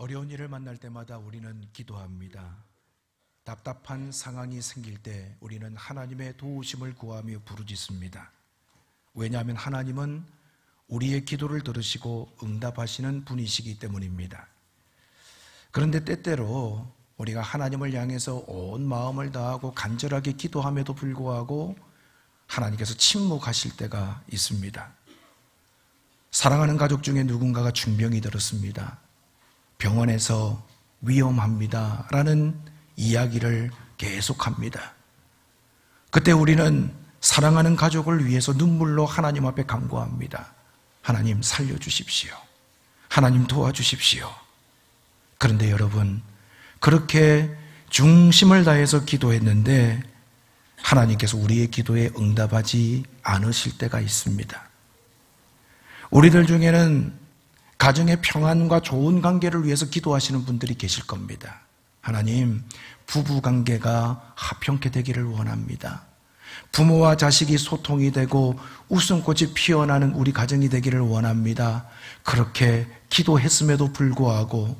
어려운 일을 만날 때마다 우리는 기도합니다. 답답한 상황이 생길 때 우리는 하나님의 도우심을 구하며 부르짖습니다. 왜냐하면 하나님은 우리의 기도를 들으시고 응답하시는 분이시기 때문입니다. 그런데 때때로 우리가 하나님을 향해서 온 마음을 다하고 간절하게 기도함에도 불구하고 하나님께서 침묵하실 때가 있습니다. 사랑하는 가족 중에 누군가가 중병이 들었습니다. 병원에서 위험합니다 라는 이야기를 계속합니다. 그때 우리는 사랑하는 가족을 위해서 눈물로 하나님 앞에 간구합니다. 하나님 살려주십시오. 하나님 도와주십시오. 그런데 여러분, 그렇게 중심을 다해서 기도했는데 하나님께서 우리의 기도에 응답하지 않으실 때가 있습니다. 우리들 중에는 가정의 평안과 좋은 관계를 위해서 기도하시는 분들이 계실 겁니다. 하나님, 부부 관계가 화평케 되기를 원합니다. 부모와 자식이 소통이 되고 웃음꽃이 피어나는 우리 가정이 되기를 원합니다. 그렇게 기도했음에도 불구하고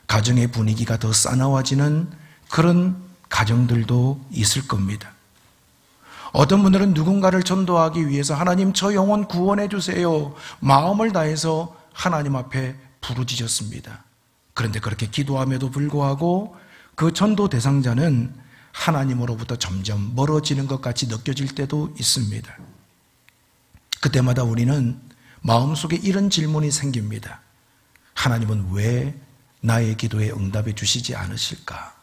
가정의 분위기가 더 싸나워지는 그런 가정들도 있을 겁니다. 어떤 분들은 누군가를 전도하기 위해서 하나님 저 영혼 구원해 주세요. 마음을 다해서 하나님 앞에 부르짖었습니다. 그런데 그렇게 기도함에도 불구하고 그 전도 대상자는 하나님으로부터 점점 멀어지는 것 같이 느껴질 때도 있습니다. 그때마다 우리는 마음속에 이런 질문이 생깁니다. 하나님은 왜 나의 기도에 응답해 주시지 않으실까?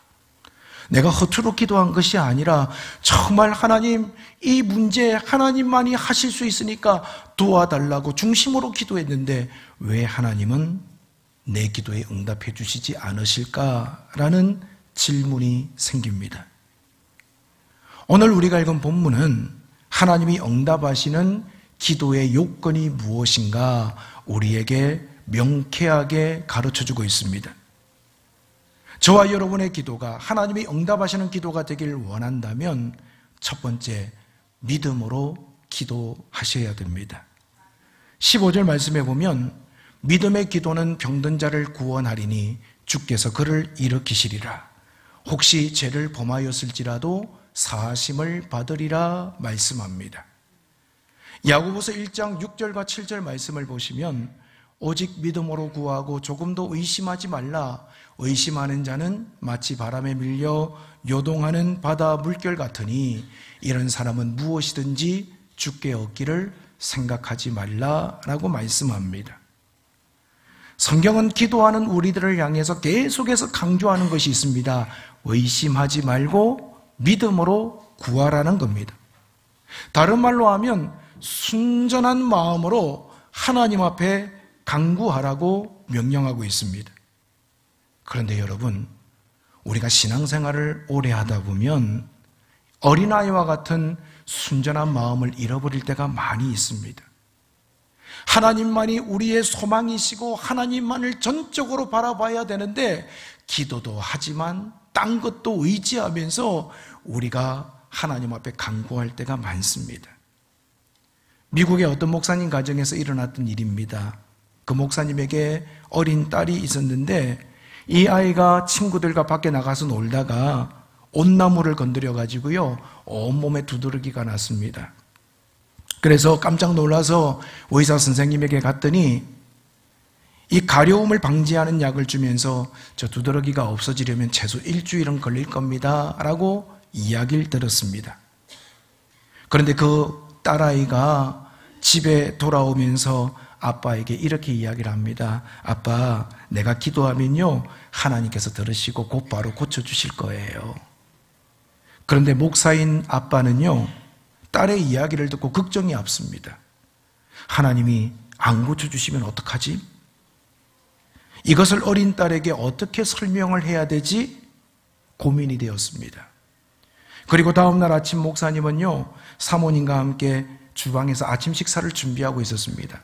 내가 허투루 기도한 것이 아니라 정말 하나님, 이 문제 하나님만이 하실 수 있으니까 도와달라고 중심으로 기도했는데 왜 하나님은 내 기도에 응답해 주시지 않으실까라는 질문이 생깁니다. 오늘 우리가 읽은 본문은 하나님이 응답하시는 기도의 요건이 무엇인가 우리에게 명쾌하게 가르쳐주고 있습니다. 저와 여러분의 기도가 하나님이 응답하시는 기도가 되길 원한다면 첫 번째, 믿음으로 기도하셔야 됩니다. 15절 말씀에 보면 믿음의 기도는 병든 자를 구원하리니 주께서 그를 일으키시리라. 혹시 죄를 범하였을지라도 사하심을 받으리라 말씀합니다. 야고보서 1장 6절과 7절 말씀을 보시면 오직 믿음으로 구하고 조금도 의심하지 말라. 의심하는 자는 마치 바람에 밀려 요동하는 바다 물결 같으니 이런 사람은 무엇이든지 주께 얻기를 생각하지 말라라고 말씀합니다. 성경은 기도하는 우리들을 향해서 계속해서 강조하는 것이 있습니다. 의심하지 말고 믿음으로 구하라는 겁니다. 다른 말로 하면 순전한 마음으로 하나님 앞에 간구하라고 명령하고 있습니다. 그런데 여러분, 우리가 신앙생활을 오래 하다 보면 어린아이와 같은 순전한 마음을 잃어버릴 때가 많이 있습니다. 하나님만이 우리의 소망이시고 하나님만을 전적으로 바라봐야 되는데 기도도 하지만 딴 것도 의지하면서 우리가 하나님 앞에 간구할 때가 많습니다. 미국의 어떤 목사님 가정에서 일어났던 일입니다. 그 목사님에게 어린 딸이 있었는데 이 아이가 친구들과 밖에 나가서 놀다가 온나무를 건드려 가지고요 온몸에 두드러기가 났습니다. 그래서 깜짝 놀라서 의사 선생님에게 갔더니 이 가려움을 방지하는 약을 주면서 저 두드러기가 없어지려면 최소 일주일은 걸릴 겁니다 라고 이야기를 들었습니다. 그런데 그 딸아이가 집에 돌아오면서 아빠에게 이렇게 이야기를 합니다. 아빠, 내가 기도하면요 하나님께서 들으시고 곧바로 고쳐주실 거예요. 그런데 목사인 아빠는요 딸의 이야기를 듣고 걱정이 앞섭니다. 하나님이 안 고쳐주시면 어떡하지? 이것을 어린 딸에게 어떻게 설명을 해야 되지? 고민이 되었습니다. 그리고 다음날 아침 목사님은요 사모님과 함께 주방에서 아침 식사를 준비하고 있었습니다.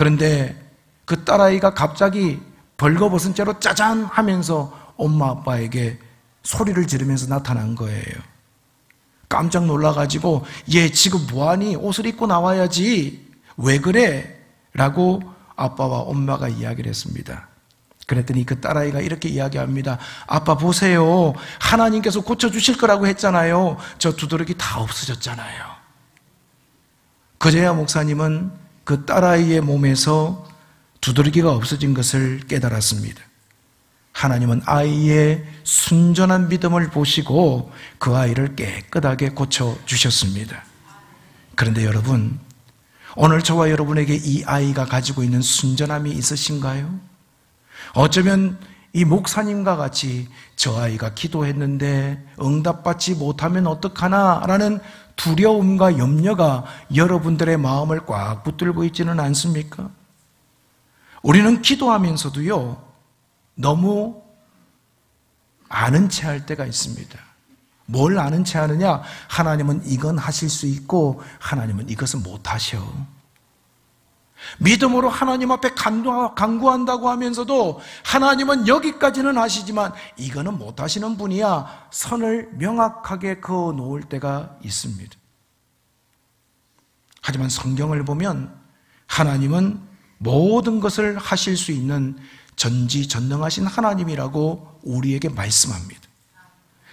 그런데 그 딸아이가 갑자기 벌거벗은 채로 짜잔 하면서 엄마 아빠에게 소리를 지르면서 나타난 거예요. 깜짝 놀라가지고 얘 지금 뭐하니? 옷을 입고 나와야지. 왜 그래? 라고 아빠와 엄마가 이야기를 했습니다. 그랬더니 그 딸아이가 이렇게 이야기합니다. 아빠 보세요. 하나님께서 고쳐주실 거라고 했잖아요. 저 두드러기 다 없어졌잖아요. 그제야 목사님은 그 딸아이의 몸에서 두드러기가 없어진 것을 깨달았습니다. 하나님은 아이의 순전한 믿음을 보시고 그 아이를 깨끗하게 고쳐주셨습니다. 그런데 여러분, 오늘 저와 여러분에게 이 아이가 가지고 있는 순전함이 있으신가요? 어쩌면 이 목사님과 같이 저 아이가 기도했는데 응답받지 못하면 어떡하나 라는 두려움과 염려가 여러분들의 마음을 꽉 붙들고 있지는 않습니까? 우리는 기도하면서도요, 너무 아는 체 할 때가 있습니다. 뭘 아는 체 하느냐? 하나님은 이건 하실 수 있고 하나님은 이것은 못하셔. 믿음으로 하나님 앞에 간구한다고 하면서도 하나님은 여기까지는 하시지만 이거는 못하시는 분이야. 선을 명확하게 그어 놓을 때가 있습니다. 하지만 성경을 보면 하나님은 모든 것을 하실 수 있는 전지전능하신 하나님이라고 우리에게 말씀합니다.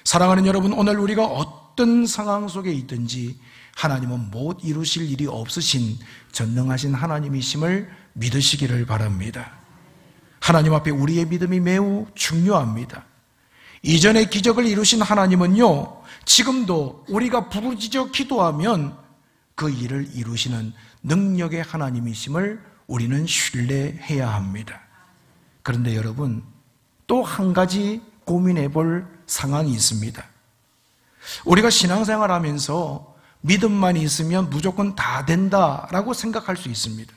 사랑하는 여러분, 오늘 우리가 어떤 상황 속에 있든지 하나님은 못 이루실 일이 없으신 전능하신 하나님이심을 믿으시기를 바랍니다. 하나님 앞에 우리의 믿음이 매우 중요합니다. 이전에 기적을 이루신 하나님은요, 지금도 우리가 부르짖어 기도하면 그 일을 이루시는 능력의 하나님이심을 우리는 신뢰해야 합니다. 그런데 여러분, 또 한 가지 고민해 볼 상황이 있습니다. 우리가 신앙생활 하면서 믿음만 있으면 무조건 다 된다라고 생각할 수 있습니다.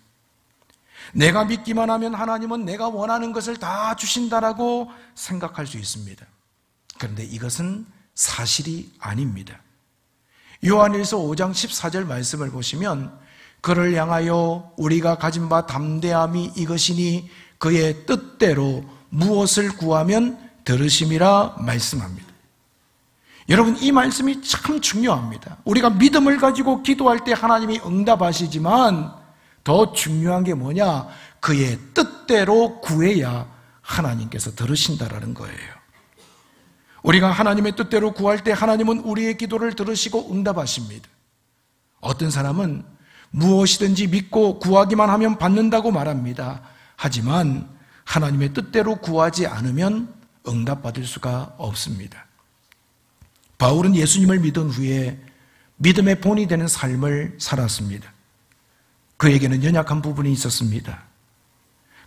내가 믿기만 하면 하나님은 내가 원하는 것을 다 주신다라고 생각할 수 있습니다. 그런데 이것은 사실이 아닙니다. 요한일서 5장 14절 말씀을 보시면 그를 향하여 우리가 가진 바 담대함이 이것이니 그의 뜻대로 무엇을 구하면 들으심이라 말씀합니다. 여러분, 이 말씀이 참 중요합니다. 우리가 믿음을 가지고 기도할 때 하나님이 응답하시지만 더 중요한 게 뭐냐? 그의 뜻대로 구해야 하나님께서 들으신다라는 거예요. 우리가 하나님의 뜻대로 구할 때 하나님은 우리의 기도를 들으시고 응답하십니다. 어떤 사람은 무엇이든지 믿고 구하기만 하면 받는다고 말합니다. 하지만 하나님의 뜻대로 구하지 않으면 응답받을 수가 없습니다. 바울은 예수님을 믿은 후에 믿음의 본이 되는 삶을 살았습니다. 그에게는 연약한 부분이 있었습니다.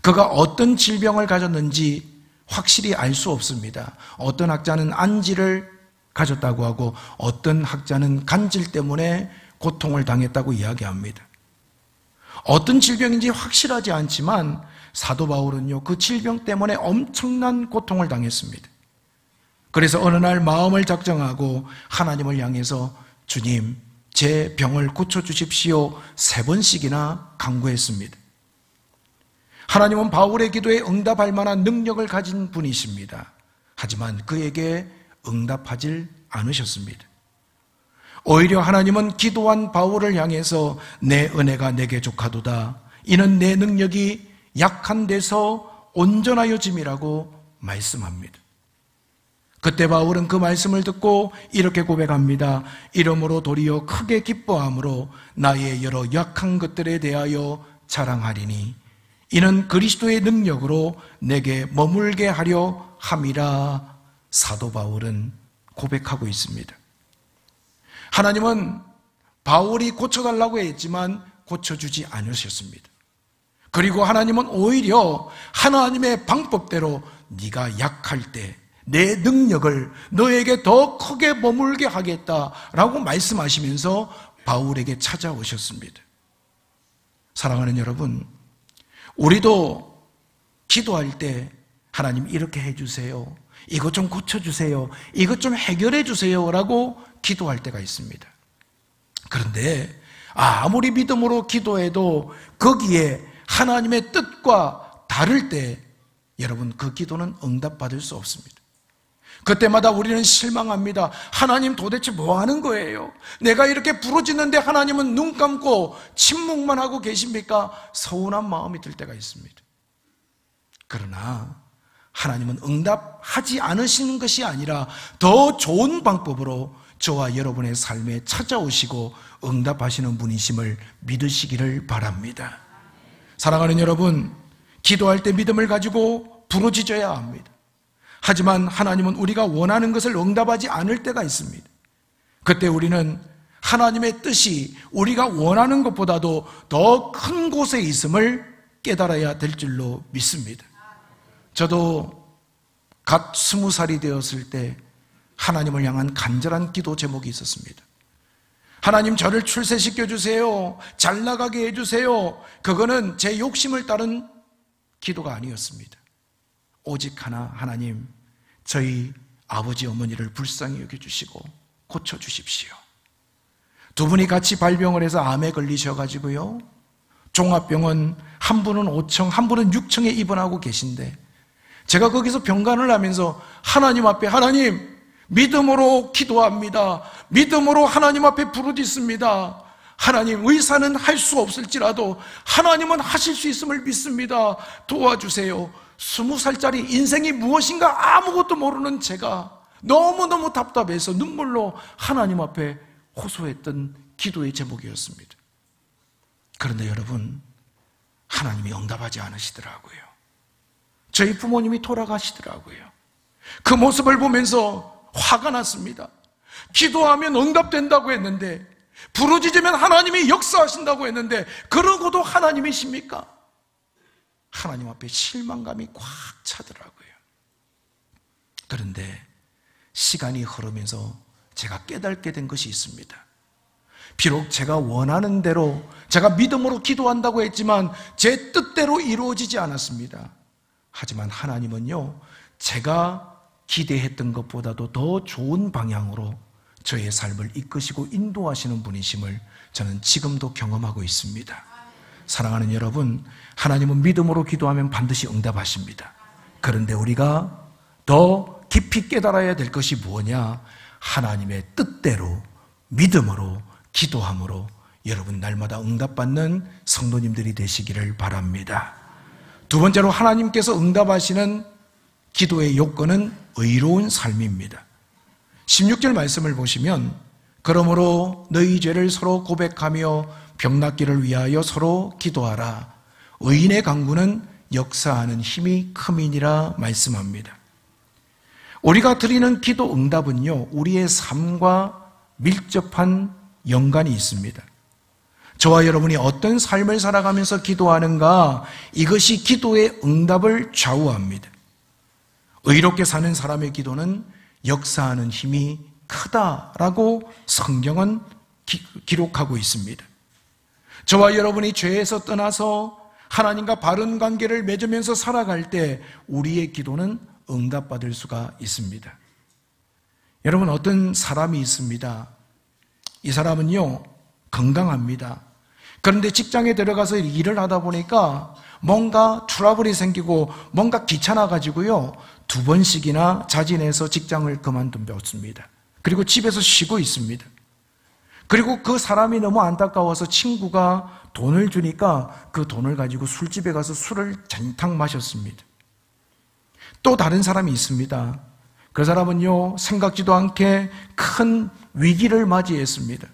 그가 어떤 질병을 가졌는지 확실히 알 수 없습니다. 어떤 학자는 안지를 가졌다고 하고 어떤 학자는 간질 때문에 고통을 당했다고 이야기합니다. 어떤 질병인지 확실하지 않지만 사도 바울은요, 그 질병 때문에 엄청난 고통을 당했습니다. 그래서 어느 날 마음을 작정하고 하나님을 향해서 주님, 제 병을 고쳐주십시오 3번씩이나 간구했습니다. 하나님은 바울의 기도에 응답할 만한 능력을 가진 분이십니다. 하지만 그에게 응답하질 않으셨습니다. 오히려 하나님은 기도한 바울을 향해서 내 은혜가 내게 족하도다. 이는 내 능력이 약한 데서 온전하여짐이라고 말씀합니다. 그때 바울은 그 말씀을 듣고 이렇게 고백합니다. 이러므로 도리어 크게 기뻐함으로 나의 여러 약한 것들에 대하여 자랑하리니 이는 그리스도의 능력으로 내게 머물게 하려 함이라. 사도 바울은 고백하고 있습니다. 하나님은 바울이 고쳐달라고 했지만 고쳐주지 않으셨습니다. 그리고 하나님은 오히려 하나님의 방법대로 네가 약할 때 내 능력을 너에게 더 크게 머물게 하겠다라고 말씀하시면서 바울에게 찾아오셨습니다. 사랑하는 여러분, 우리도 기도할 때 하나님 이렇게 해주세요, 이것 좀 고쳐주세요, 이것 좀 해결해주세요 라고 기도할 때가 있습니다. 그런데 아무리 믿음으로 기도해도 거기에 하나님의 뜻과 다를 때 여러분, 그 기도는 응답받을 수 없습니다. 그때마다 우리는 실망합니다. 하나님 도대체 뭐 하는 거예요? 내가 이렇게 부르짖는데 하나님은 눈 감고 침묵만 하고 계십니까? 서운한 마음이 들 때가 있습니다. 그러나 하나님은 응답하지 않으시는 것이 아니라 더 좋은 방법으로 저와 여러분의 삶에 찾아오시고 응답하시는 분이심을 믿으시기를 바랍니다. 사랑하는 여러분, 기도할 때 믿음을 가지고 부르짖어야 합니다. 하지만 하나님은 우리가 원하는 것을 응답하지 않을 때가 있습니다. 그때 우리는 하나님의 뜻이 우리가 원하는 것보다도 더 큰 곳에 있음을 깨달아야 될 줄로 믿습니다. 저도 갓 20살이 되었을 때 하나님을 향한 간절한 기도 제목이 있었습니다. 하나님, 저를 출세시켜 주세요. 잘 나가게 해주세요. 그거는 제 욕심을 따른 기도가 아니었습니다. 오직 하나, 하나님, 저희 아버지 어머니를 불쌍히 여겨주시고 고쳐주십시오. 두 분이 같이 발병을 해서 암에 걸리셔가지고요, 종합병원 한 분은 5층, 한 분은 6층에 입원하고 계신데, 제가 거기서 병간을 하면서 하나님 앞에, 하나님, 믿음으로 기도합니다. 믿음으로 하나님 앞에 부르짖습니다. 하나님, 의사는 할 수 없을지라도 하나님은 하실 수 있음을 믿습니다. 도와주세요. 20살짜리 인생이 무엇인가 아무것도 모르는 제가 너무너무 답답해서 눈물로 하나님 앞에 호소했던 기도의 제목이었습니다. 그런데 여러분, 하나님이 응답하지 않으시더라고요. 저희 부모님이 돌아가시더라고요. 그 모습을 보면서 화가 났습니다. 기도하면 응답된다고 했는데, 부르짖으면 하나님이 역사하신다고 했는데, 그러고도 하나님이십니까? 하나님 앞에 실망감이 꽉 차더라고요. 그런데 시간이 흐르면서 제가 깨닫게 된 것이 있습니다. 비록 제가 원하는 대로, 제가 믿음으로 기도한다고 했지만 제 뜻대로 이루어지지 않았습니다. 하지만 하나님은요, 제가 기대했던 것보다도 더 좋은 방향으로 저의 삶을 이끄시고 인도하시는 분이심을 저는 지금도 경험하고 있습니다. 사랑하는 여러분, 하나님은 믿음으로 기도하면 반드시 응답하십니다. 그런데 우리가 더 깊이 깨달아야 될 것이 뭐냐? 하나님의 뜻대로 믿음으로 기도함으로 여러분 날마다 응답받는 성도님들이 되시기를 바랍니다. 두 번째로, 하나님께서 응답하시는 기도의 요건은 의로운 삶입니다. 16절 말씀을 보시면, 그러므로 너희 죄를 서로 고백하며 병낫기를 위하여 서로 기도하라. 의인의 간구는 역사하는 힘이 큼이니라 말씀합니다. 우리가 드리는 기도 응답은요, 우리의 삶과 밀접한 연관이 있습니다. 저와 여러분이 어떤 삶을 살아가면서 기도하는가, 이것이 기도의 응답을 좌우합니다. 의롭게 사는 사람의 기도는 역사하는 힘이 크다라고 성경은 기록하고 있습니다. 저와 여러분이 죄에서 떠나서 하나님과 바른 관계를 맺으면서 살아갈 때 우리의 기도는 응답받을 수가 있습니다. 여러분, 어떤 사람이 있습니다. 이 사람은요, 건강합니다. 그런데 직장에 들어가서 일을 하다 보니까 뭔가 트러블이 생기고 뭔가 귀찮아가지고요, 2번씩이나 자진해서 직장을 그만뒀습니다. 그리고 집에서 쉬고 있습니다. 그리고 그 사람이 너무 안타까워서 친구가 돈을 주니까 그 돈을 가지고 술집에 가서 술을 잔뜩 마셨습니다. 또 다른 사람이 있습니다. 그 사람은요, 생각지도 않게 큰 위기를 맞이했습니다.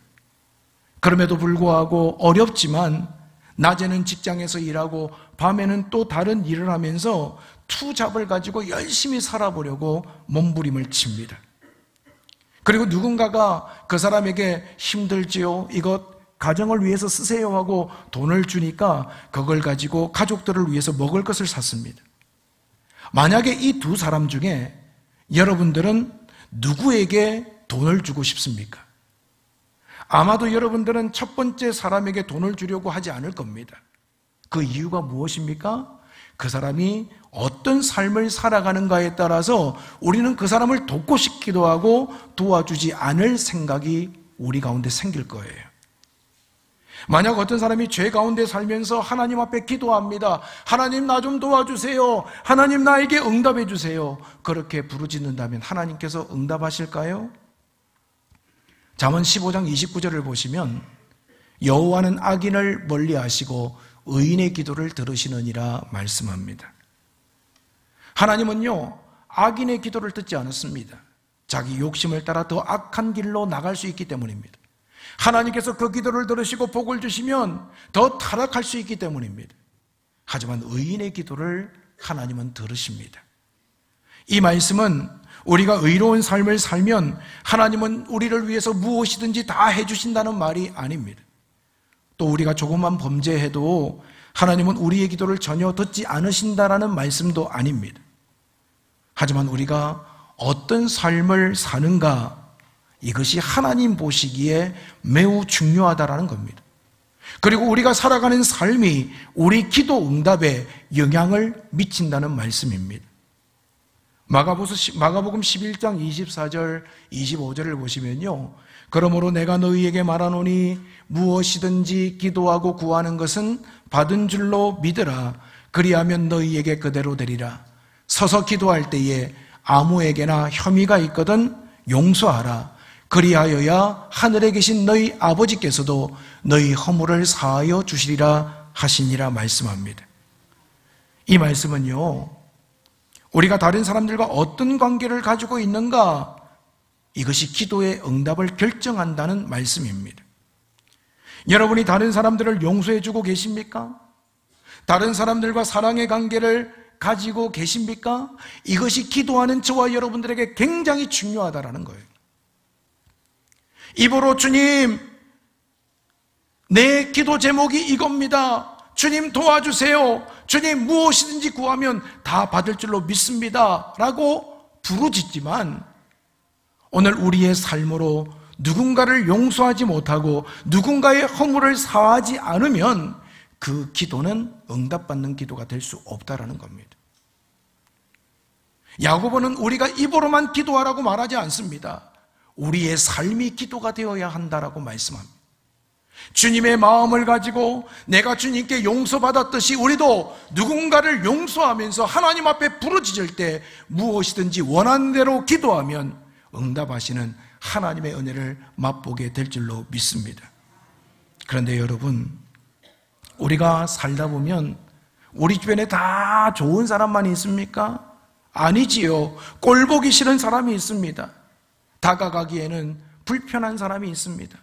그럼에도 불구하고 어렵지만 낮에는 직장에서 일하고 밤에는 또 다른 일을 하면서 투잡을 가지고 열심히 살아보려고 몸부림을 칩니다. 그리고 누군가가 그 사람에게 힘들지요, 이것 가정을 위해서 쓰세요 하고 돈을 주니까 그걸 가지고 가족들을 위해서 먹을 것을 샀습니다. 만약에 이 두 사람 중에 여러분들은 누구에게 돈을 주고 싶습니까? 아마도 여러분들은 첫 번째 사람에게 돈을 주려고 하지 않을 겁니다. 그 이유가 무엇입니까? 그 사람이 어떤 삶을 살아가는가에 따라서 우리는 그 사람을 돕고 싶기도 하고 도와주지 않을 생각이 우리 가운데 생길 거예요. 만약 어떤 사람이 죄 가운데 살면서 하나님 앞에 기도합니다. 하나님, 나 좀 도와주세요. 하나님, 나에게 응답해 주세요. 그렇게 부르짖는다면 하나님께서 응답하실까요? 잠언 15장 29절을 보시면, 여호와는 악인을 멀리하시고 의인의 기도를 들으시느니라 말씀합니다. 하나님은요, 악인의 기도를 듣지 않았습니다. 자기 욕심을 따라 더 악한 길로 나갈 수 있기 때문입니다. 하나님께서 그 기도를 들으시고 복을 주시면 더 타락할 수 있기 때문입니다. 하지만 의인의 기도를 하나님은 들으십니다. 이 말씀은 우리가 의로운 삶을 살면 하나님은 우리를 위해서 무엇이든지 다 해주신다는 말이 아닙니다. 또 우리가 조금만 범죄해도 하나님은 우리의 기도를 전혀 듣지 않으신다라는 말씀도 아닙니다. 하지만 우리가 어떤 삶을 사는가, 이것이 하나님 보시기에 매우 중요하다라는 겁니다. 그리고 우리가 살아가는 삶이 우리 기도 응답에 영향을 미친다는 말씀입니다. 마가복음 11장 24절 25절을 보시면요, 그러므로 내가 너희에게 말하노니 무엇이든지 기도하고 구하는 것은 받은 줄로 믿으라. 그리하면 너희에게 그대로 되리라. 서서 기도할 때에 아무에게나 혐의가 있거든 용서하라. 그리하여야 하늘에 계신 너희 아버지께서도 너희 허물을 사하여 주시리라 하시니라 말씀합니다. 이 말씀은요, 우리가 다른 사람들과 어떤 관계를 가지고 있는가, 이것이 기도의 응답을 결정한다는 말씀입니다. 여러분이 다른 사람들을 용서해주고 계십니까? 다른 사람들과 사랑의 관계를 가지고 계십니까? 이것이 기도하는 저와 여러분들에게 굉장히 중요하다는 거예요. 입으로 주님, 내 기도 제목이 이겁니다. 주님 도와주세요. 주님 무엇이든지 구하면 다 받을 줄로 믿습니다. 라고 부르짖지만 오늘 우리의 삶으로 누군가를 용서하지 못하고 누군가의 허물을 사하지 않으면 그 기도는 응답받는 기도가 될 수 없다는 겁니다. 야고보는 우리가 입으로만 기도하라고 말하지 않습니다. 우리의 삶이 기도가 되어야 한다라고 말씀합니다. 주님의 마음을 가지고 내가 주님께 용서받았듯이 우리도 누군가를 용서하면서 하나님 앞에 부르짖을 때 무엇이든지 원하는 대로 기도하면 응답하시는 하나님의 은혜를 맛보게 될 줄로 믿습니다. 그런데 여러분, 우리가 살다 보면 우리 주변에 다 좋은 사람만 있습니까? 아니지요. 꼴보기 싫은 사람이 있습니다. 다가가기에는 불편한 사람이 있습니다.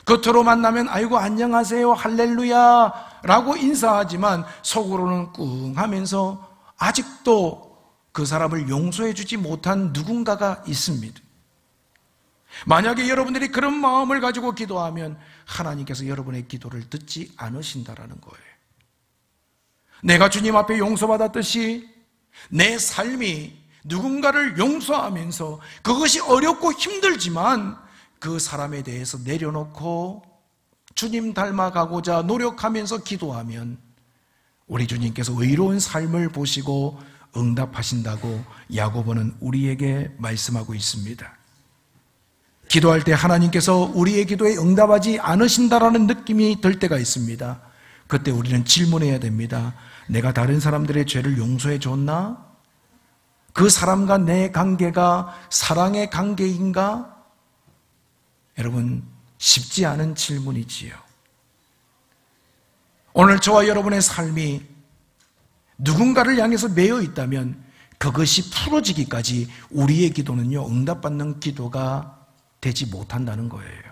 겉으로 만나면 아이고 안녕하세요 할렐루야 라고 인사하지만 속으로는 꿍 하면서 아직도 그 사람을 용서해 주지 못한 누군가가 있습니다. 만약에 여러분들이 그런 마음을 가지고 기도하면 하나님께서 여러분의 기도를 듣지 않으신다라는 거예요. 내가 주님 앞에 용서받았듯이 내 삶이 누군가를 용서하면서 그것이 어렵고 힘들지만 그 사람에 대해서 내려놓고 주님 닮아가고자 노력하면서 기도하면 우리 주님께서 의로운 삶을 보시고 응답하신다고 야고보는 우리에게 말씀하고 있습니다. 기도할 때 하나님께서 우리의 기도에 응답하지 않으신다라는 느낌이 들 때가 있습니다. 그때 우리는 질문해야 됩니다. 내가 다른 사람들의 죄를 용서해 줬나? 그 사람과 내 관계가 사랑의 관계인가? 여러분, 쉽지 않은 질문이지요. 오늘 저와 여러분의 삶이 누군가를 향해서 매여 있다면 그것이 풀어지기까지 우리의 기도는요, 응답받는 기도가 되지 못한다는 거예요.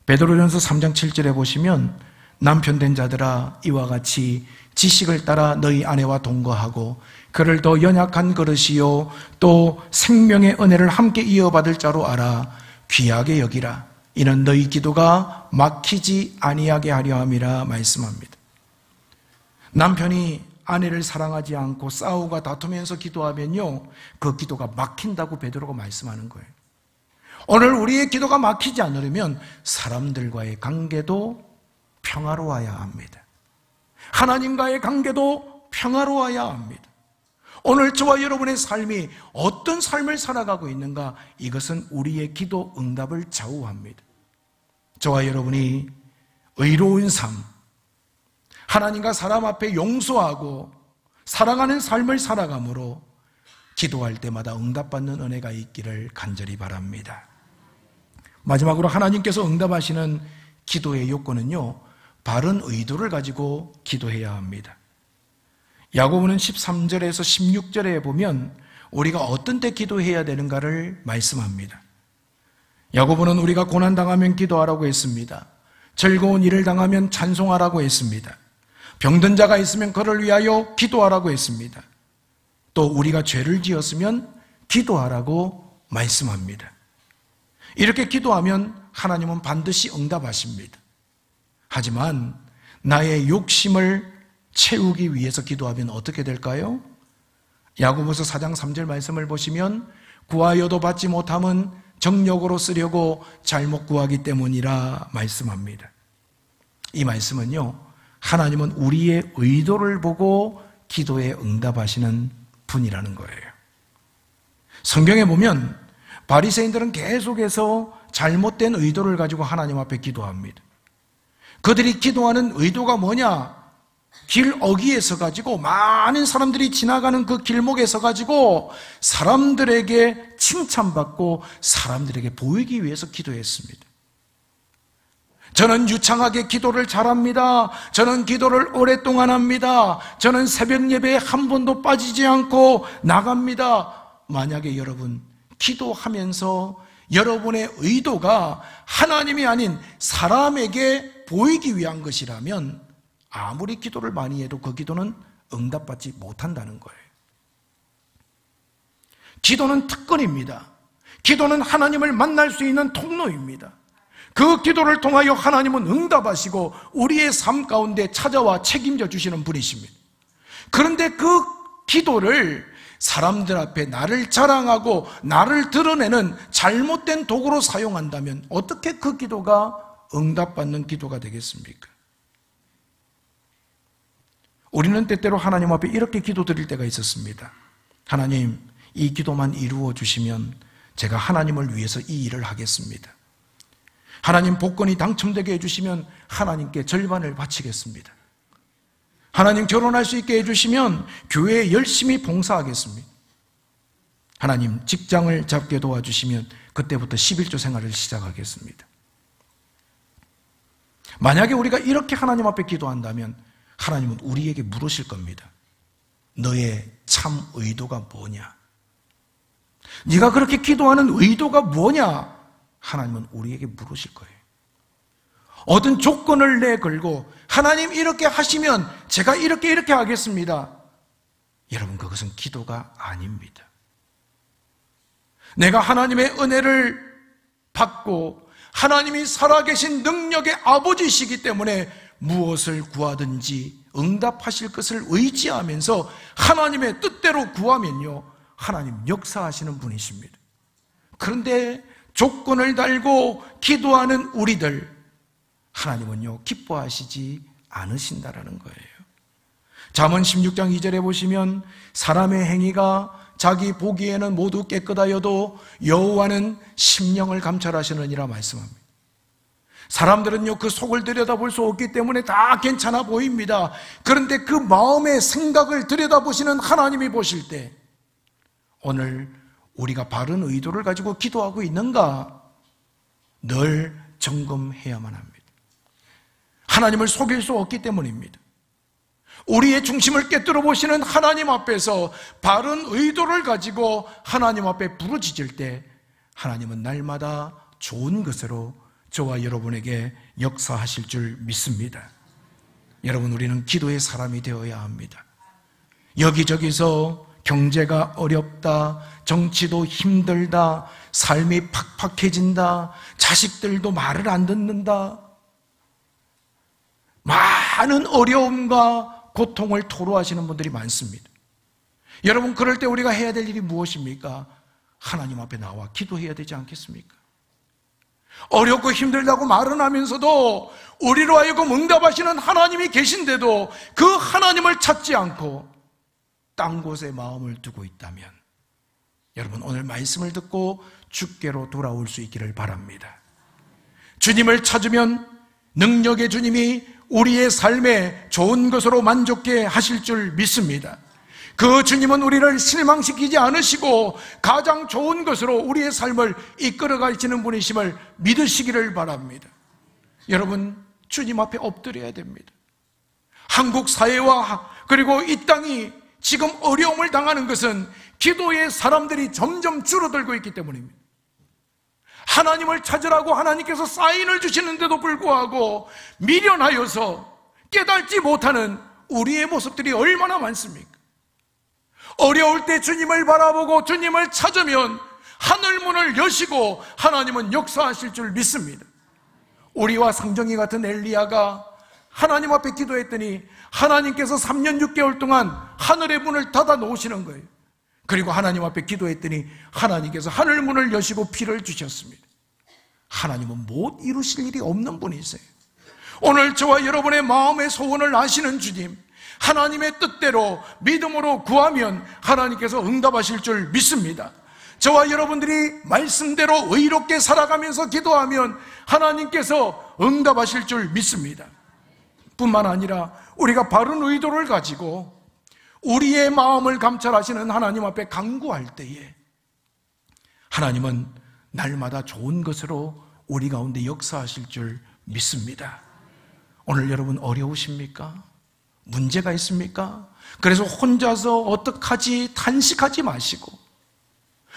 베드로전서 3장 7절에 보시면 남편 된 자들아 이와 같이 지식을 따라 너희 아내와 동거하고 그를 더 연약한 그릇이요 또 생명의 은혜를 함께 이어받을 자로 알아 귀하게 여기라. 이는 너희 기도가 막히지 아니하게 하려 함이라 말씀합니다. 남편이 아내를 사랑하지 않고 싸우고 다투면서 기도하면요, 그 기도가 막힌다고 베드로가 말씀하는 거예요. 오늘 우리의 기도가 막히지 않으려면 사람들과의 관계도 평화로워야 합니다. 하나님과의 관계도 평화로워야 합니다. 오늘 저와 여러분의 삶이 어떤 삶을 살아가고 있는가, 이것은 우리의 기도 응답을 좌우합니다. 저와 여러분이 의로운 삶, 하나님과 사람 앞에 용서하고 사랑하는 삶을 살아감으로 기도할 때마다 응답받는 은혜가 있기를 간절히 바랍니다. 마지막으로 하나님께서 응답하시는 기도의 요건은요, 바른 의도를 가지고 기도해야 합니다. 야고보는 13절에서 16절에 보면 우리가 어떤 때 기도해야 되는가를 말씀합니다. 야고보는 우리가 고난당하면 기도하라고 했습니다. 즐거운 일을 당하면 찬송하라고 했습니다. 병든 자가 있으면 그를 위하여 기도하라고 했습니다. 또 우리가 죄를 지었으면 기도하라고 말씀합니다. 이렇게 기도하면 하나님은 반드시 응답하십니다. 하지만 나의 욕심을 채우기 위해서 기도하면 어떻게 될까요? 야고보서 4장 3절 말씀을 보시면 구하여도 받지 못함은 정욕으로 쓰려고 잘못 구하기 때문이라 말씀합니다. 이 말씀은요, 하나님은 우리의 의도를 보고 기도에 응답하시는 분이라는 거예요. 성경에 보면 바리새인들은 계속해서 잘못된 의도를 가지고 하나님 앞에 기도합니다. 그들이 기도하는 의도가 뭐냐? 길 어귀에 서가지고 많은 사람들이 지나가는 그 길목에 서가지고 사람들에게 칭찬받고 사람들에게 보이기 위해서 기도했습니다. 저는 유창하게 기도를 잘합니다. 저는 기도를 오랫동안 합니다. 저는 새벽 예배에 한 번도 빠지지 않고 나갑니다. 만약에 여러분 기도하면서 여러분의 의도가 하나님이 아닌 사람에게 보이기 위한 것이라면 아무리 기도를 많이 해도 그 기도는 응답받지 못한다는 거예요. 기도는 특권입니다. 기도는 하나님을 만날 수 있는 통로입니다. 그 기도를 통하여 하나님은 응답하시고 우리의 삶 가운데 찾아와 책임져 주시는 분이십니다. 그런데 그 기도를 사람들 앞에 나를 자랑하고 나를 드러내는 잘못된 도구로 사용한다면 어떻게 그 기도가 응답받는 기도가 되겠습니까? 우리는 때때로 하나님 앞에 이렇게 기도드릴 때가 있었습니다. 하나님, 이 기도만 이루어 주시면 제가 하나님을 위해서 이 일을 하겠습니다. 하나님, 복권이 당첨되게 해주시면 하나님께 절반을 바치겠습니다. 하나님, 결혼할 수 있게 해주시면 교회에 열심히 봉사하겠습니다. 하나님, 직장을 잡게 도와주시면 그때부터 11조 생활을 시작하겠습니다. 만약에 우리가 이렇게 하나님 앞에 기도한다면 하나님은 우리에게 물으실 겁니다. 너의 참 의도가 뭐냐? 네가 그렇게 기도하는 의도가 뭐냐? 하나님은 우리에게 물으실 거예요. 어떤 조건을 내걸고 하나님 이렇게 하시면 제가 이렇게 하겠습니다. 여러분, 그것은 기도가 아닙니다. 내가 하나님의 은혜를 받고 하나님이 살아계신 능력의 아버지시기 때문에 무엇을 구하든지 응답하실 것을 의지하면서 하나님의 뜻대로 구하면요, 하나님 역사하시는 분이십니다. 그런데 조건을 달고 기도하는 우리들, 하나님은요 기뻐하시지 않으신다라는 거예요. 잠언 16장 2절에 보시면 사람의 행위가 자기 보기에는 모두 깨끗하여도 여호와는 심령을 감찰하시느니라 말씀합니다. 사람들은요 그 속을 들여다볼 수 없기 때문에 다 괜찮아 보입니다. 그런데 그 마음의 생각을 들여다보시는 하나님이 보실 때 오늘 우리가 바른 의도를 가지고 기도하고 있는가 늘 점검해야만 합니다. 하나님을 속일 수 없기 때문입니다. 우리의 중심을 깨뜨려 보시는 하나님 앞에서 바른 의도를 가지고 하나님 앞에 부르짖을 때 하나님은 날마다 좋은 것으로 저와 여러분에게 역사하실 줄 믿습니다. 여러분, 우리는 기도의 사람이 되어야 합니다. 여기저기서 경제가 어렵다, 정치도 힘들다, 삶이 팍팍해진다, 자식들도 말을 안 듣는다, 많은 어려움과 고통을 토로하시는 분들이 많습니다. 여러분, 그럴 때 우리가 해야 될 일이 무엇입니까? 하나님 앞에 나와 기도해야 되지 않겠습니까? 어렵고 힘들다고 말은 하면서도 우리로 하여금 응답하시는 하나님이 계신데도 그 하나님을 찾지 않고 딴 곳에 마음을 두고 있다면 여러분, 오늘 말씀을 듣고 주께로 돌아올 수 있기를 바랍니다. 주님을 찾으면 능력의 주님이 우리의 삶에 좋은 것으로 만족해 하실 줄 믿습니다. 그 주님은 우리를 실망시키지 않으시고 가장 좋은 것으로 우리의 삶을 이끌어 가시는 분이심을 믿으시기를 바랍니다. 여러분, 주님 앞에 엎드려야 됩니다. 한국 사회와 그리고 이 땅이 지금 어려움을 당하는 것은 기도의 사람들이 점점 줄어들고 있기 때문입니다. 하나님을 찾으라고 하나님께서 사인을 주시는데도 불구하고 미련하여서 깨닫지 못하는 우리의 모습들이 얼마나 많습니까? 어려울 때 주님을 바라보고 주님을 찾으면 하늘문을 여시고 하나님은 역사하실 줄 믿습니다. 우리와 상정이 같은 엘리야가 하나님 앞에 기도했더니 하나님께서 3년 6개월 동안 하늘의 문을 닫아 놓으시는 거예요. 그리고 하나님 앞에 기도했더니 하나님께서 하늘문을 여시고 비를 주셨습니다. 하나님은 못 이루실 일이 없는 분이세요. 오늘 저와 여러분의 마음의 소원을 아시는 주님, 하나님의 뜻대로 믿음으로 구하면 하나님께서 응답하실 줄 믿습니다. 저와 여러분들이 말씀대로 의롭게 살아가면서 기도하면 하나님께서 응답하실 줄 믿습니다. 뿐만 아니라 우리가 바른 의도를 가지고 우리의 마음을 감찰하시는 하나님 앞에 간구할 때에 하나님은 날마다 좋은 것으로 우리 가운데 역사하실 줄 믿습니다. 오늘 여러분 어려우십니까? 문제가 있습니까? 그래서 혼자서 어떡하지 탄식하지 마시고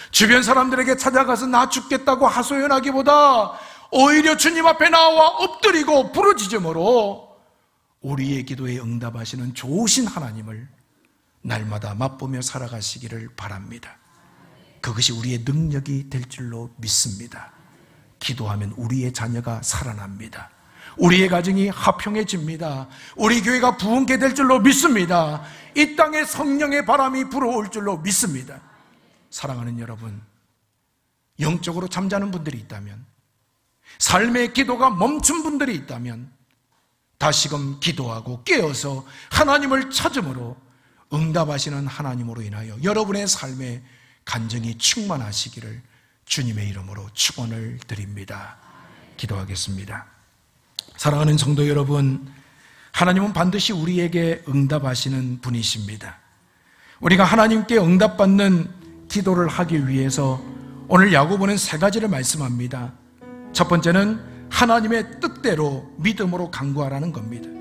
주변 사람들에게 찾아가서 나 죽겠다고 하소연하기보다 오히려 주님 앞에 나와 엎드리고 부르짖음으로 우리의 기도에 응답하시는 좋으신 하나님을 날마다 맛보며 살아가시기를 바랍니다. 그것이 우리의 능력이 될 줄로 믿습니다. 기도하면 우리의 자녀가 살아납니다. 우리의 가정이 화평해집니다. 우리 교회가 부흥케 될 줄로 믿습니다. 이 땅에 성령의 바람이 불어올 줄로 믿습니다. 사랑하는 여러분, 영적으로 잠자는 분들이 있다면, 삶의 기도가 멈춘 분들이 있다면 다시금 기도하고 깨어서 하나님을 찾음으로 응답하시는 하나님으로 인하여 여러분의 삶에 간증이 충만하시기를 주님의 이름으로 축원을 드립니다. 기도하겠습니다. 사랑하는 성도 여러분, 하나님은 반드시 우리에게 응답하시는 분이십니다. 우리가 하나님께 응답받는 기도를 하기 위해서 오늘 야고보는 3가지를 말씀합니다. 첫 번째는 하나님의 뜻대로 믿음으로 간구하라는 겁니다.